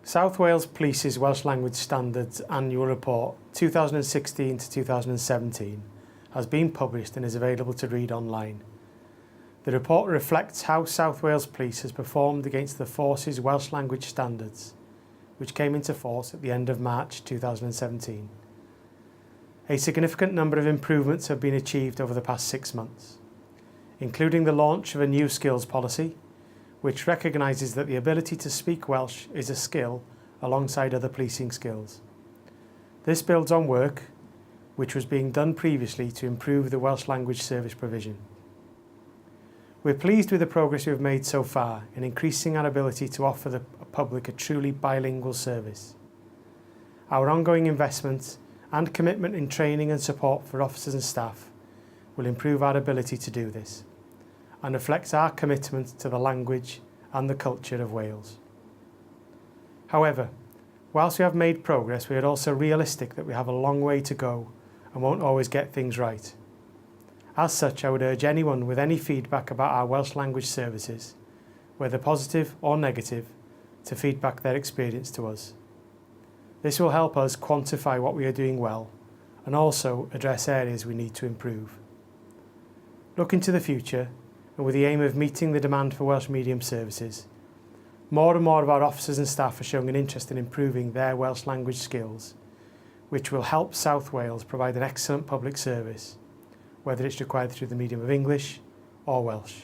South Wales Police's Welsh Language Standards Annual Report 2016 to 2017 has been published and is available to read online. The report reflects how South Wales Police has performed against the Force's Welsh Language Standards, which came into force at the end of March 2017. A significant number of improvements have been achieved over the past 6 months, including the launch of a new skills policy, which recognises that the ability to speak Welsh is a skill alongside other policing skills. This builds on work which was being done previously to improve the Welsh language service provision. We're pleased with the progress we've made so far in increasing our ability to offer the public a truly bilingual service. Our ongoing investment and commitment in training and support for officers and staff will improve our ability to do this and reflects our commitment to the language and the culture of Wales. However, whilst we have made progress, we are also realistic that we have a long way to go and won't always get things right. As such, I would urge anyone with any feedback about our Welsh language services, whether positive or negative, to feedback their experience to us. This will help us quantify what we are doing well and also address areas we need to improve. Looking to the future, and with the aim of meeting the demand for Welsh medium services, more and more of our officers and staff are showing an interest in improving their Welsh language skills, which will help South Wales provide an excellent public service, whether it's required through the medium of English or Welsh.